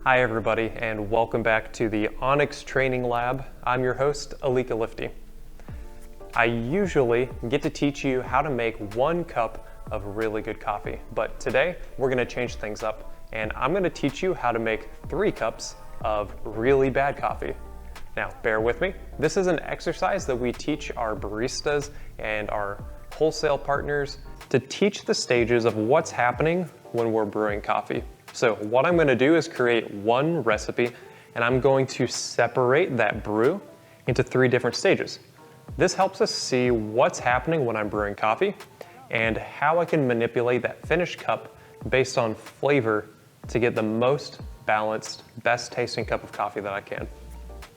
Hi everybody, and welcome back to the Onyx Training Lab. I'm your host, Elika Lifty. I usually get to teach you how to make 1 cup of really good coffee, but today we're gonna change things up, and I'm gonna teach you how to make 3 cups of really bad coffee. Now, bear with me. This is an exercise that we teach our baristas and our wholesale partners to teach the stages of what's happening when we're brewing coffee. So what I'm gonna do is create 1 recipe, and I'm going to separate that brew into 3 different stages. This helps us see what's happening when I'm brewing coffee and how I can manipulate that finished cup based on flavor to get the most balanced, best tasting cup of coffee that I can.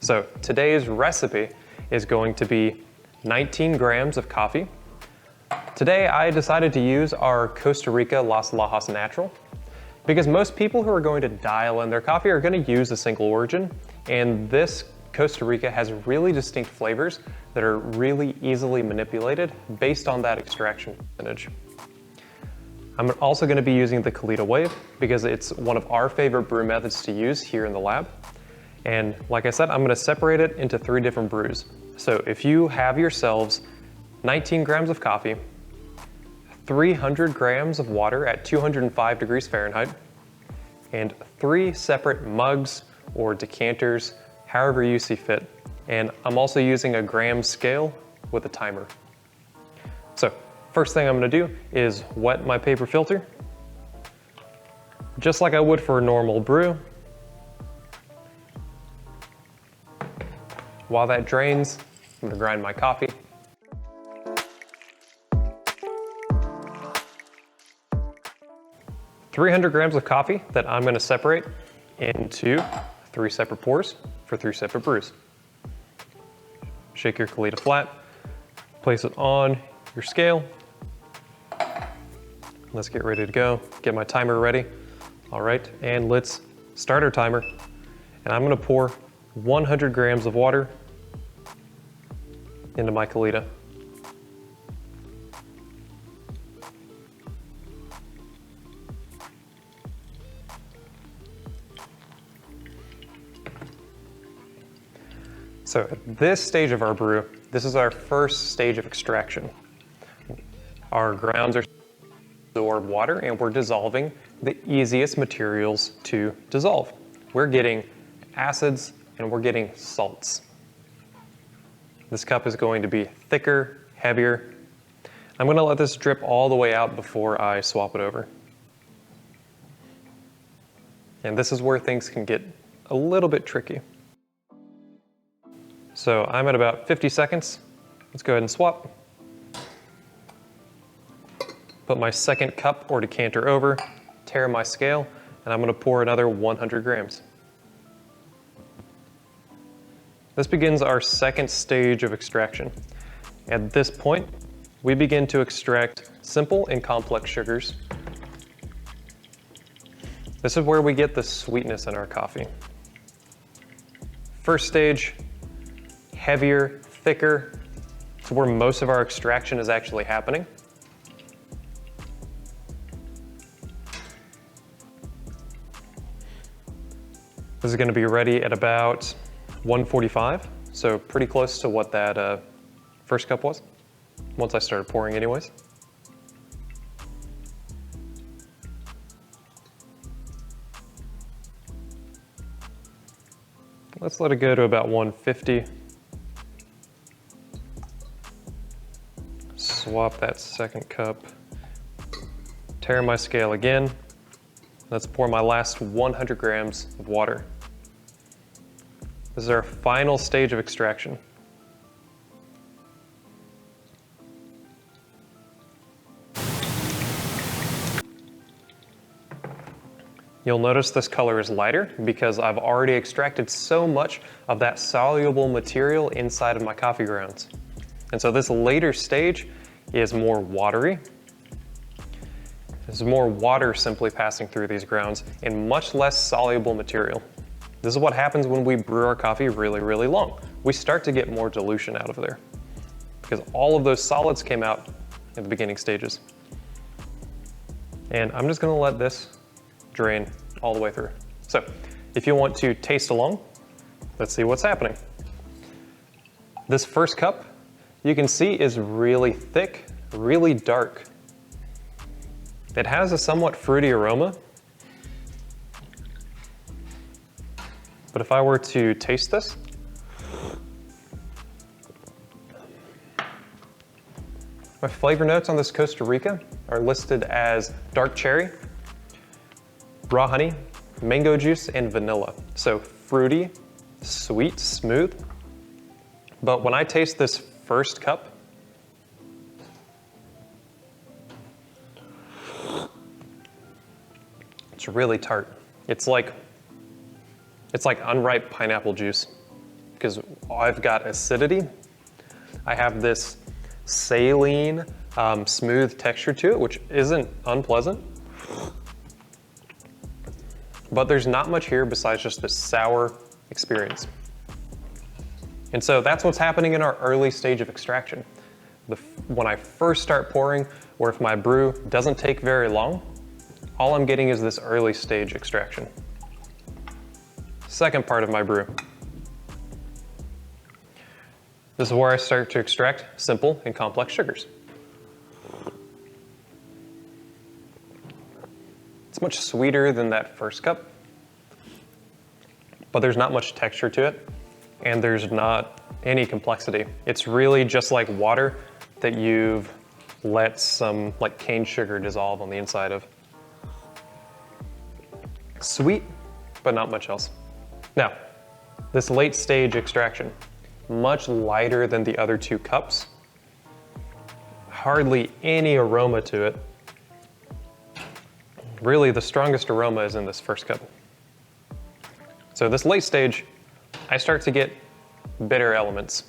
So today's recipe is going to be 19 grams of coffee. Today I decided to use our Costa Rica Las Lajas Natural because most people who are going to dial in their coffee are going to use a single origin, and this Costa Rica has really distinct flavors that are really easily manipulated based on that extraction percentage. I'm also going to be using the Kalita Wave because it's one of our favorite brew methods to use here in the lab. And like I said, I'm going to separate it into 3 different brews. So if you have yourselves 19 grams of coffee, 300 grams of water at 205 degrees Fahrenheit, and 3 separate mugs or decanters, however you see fit. And I'm also using a gram scale with a timer. So first thing I'm going to do is wet my paper filter, just like I would for a normal brew. While that drains, I'm going to grind my coffee. $300 grams of coffee that I'm going to separate into 3 separate pours for 3 separate brews. Shake your Kalita flat, place it on your scale. Let's get ready to go. Get my timer ready. All right, and let's start our timer. And I'm going to pour 100 grams of water into my Kalita. So at this stage of our brew, this is our first stage of extraction. Our grounds are absorb water, and we're dissolving the easiest materials to dissolve. We're getting acids and we're getting salts. This cup is going to be thicker, heavier. I'm going to let this drip all the way out before I swap it over. And this is where things can get a little bit tricky. So I'm at about 50 seconds. Let's go ahead and swap. Put my second cup or decanter over, tare my scale, and I'm going to pour another 100 grams. This begins our second stage of extraction. At this point, we begin to extract simple and complex sugars. This is where we get the sweetness in our coffee. First stage, heavier, thicker. It's where most of our extraction is actually happening. This is going to be ready at about 145, so pretty close to what that first cup was, once I started pouring anyways. Let's let it go to about 150. Swap that second cup, tare my scale again. Let's pour my last 100 grams of water. This is our final stage of extraction. You'll notice this color is lighter because I've already extracted so much of that soluble material inside of my coffee grounds. And so this later stage is more watery. There's more water simply passing through these grounds and much less soluble material. This is what happens when we brew our coffee really, really long. We start to get more dilution out of there because all of those solids came out in the beginning stages. And I'm just gonna let this drain all the way through. So if you want to taste along, let's see what's happening. This first cup, you can see, is really thick, really dark. It has a somewhat fruity aroma. But if I were to taste this, my flavor notes on this Costa Rica are listed as dark cherry, raw honey, mango juice, and vanilla. So fruity, sweet, smooth. But when I taste this first cup, it's really tart. It's like unripe pineapple juice, because I've got acidity. I have this saline, smooth texture to it, which isn't unpleasant. But there's not much here besides just this sour experience. And so that's what's happening in our early stage of extraction. When I first start pouring, or if my brew doesn't take very long, all I'm getting is this early stage extraction. Second part of my brew. This is where I start to extract simple and complex sugars. It's much sweeter than that first cup, but there's not much texture to it, and there's not any complexity. It's really just like water that you've let some like cane sugar dissolve on the inside of. Sweet, but not much else. Now, this late stage extraction, much lighter than the other two cups, hardly any aroma to it. Really, the strongest aroma is in this first cup. So this late stage, I start to get bitter elements.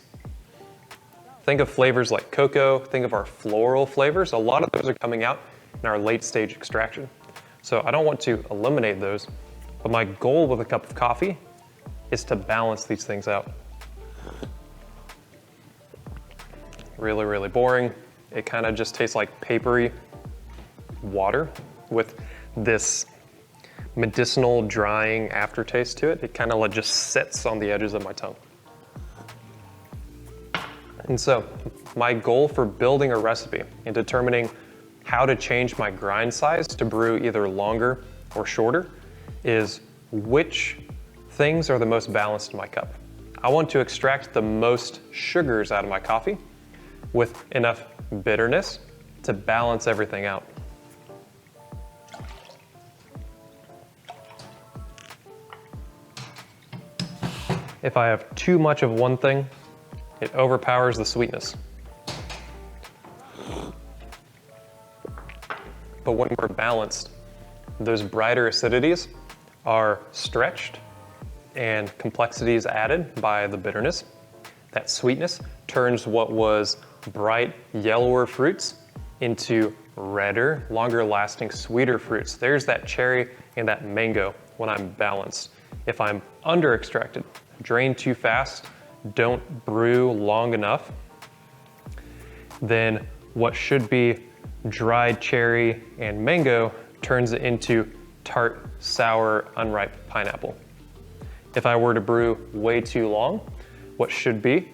Think of flavors like cocoa, think of our floral flavors. A lot of those are coming out in our late stage extraction. So I don't want to eliminate those, but my goal with a cup of coffee is to balance these things out. Really, really boring. It kind of just tastes like papery water with this medicinal drying aftertaste to it. It kind of like just sits on the edges of my tongue. And so my goal for building a recipe and determining how to change my grind size to brew either longer or shorter is which things are the most balanced in my cup. I want to extract the most sugars out of my coffee with enough bitterness to balance everything out. If I have too much of one thing, it overpowers the sweetness. But when we're balanced, those brighter acidities are stretched and complexities added by the bitterness. That sweetness turns what was bright yellower fruits into redder, longer lasting, sweeter fruits. There's that cherry and that mango when I'm balanced. If I'm under extracted, drain too fast, don't brew long enough, then what should be dried cherry and mango turns into tart, sour, unripe pineapple. If I were to brew way too long, what should be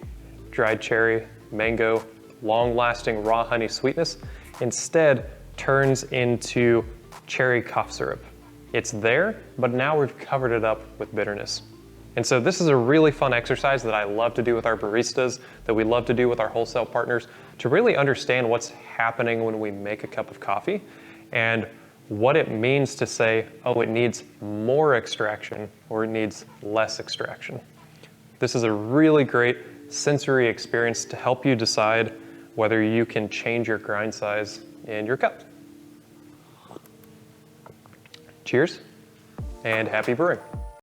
dried cherry, mango, long-lasting raw honey sweetness instead turns into cherry cough syrup. It's there, but now we've covered it up with bitterness. And so this is a really fun exercise that I love to do with our baristas, that we love to do with our wholesale partners, to really understand what's happening when we make a cup of coffee and what it means to say, oh, it needs more extraction or it needs less extraction. This is a really great sensory experience to help you decide whether you can change your grind size in your cup. Cheers and happy brewing.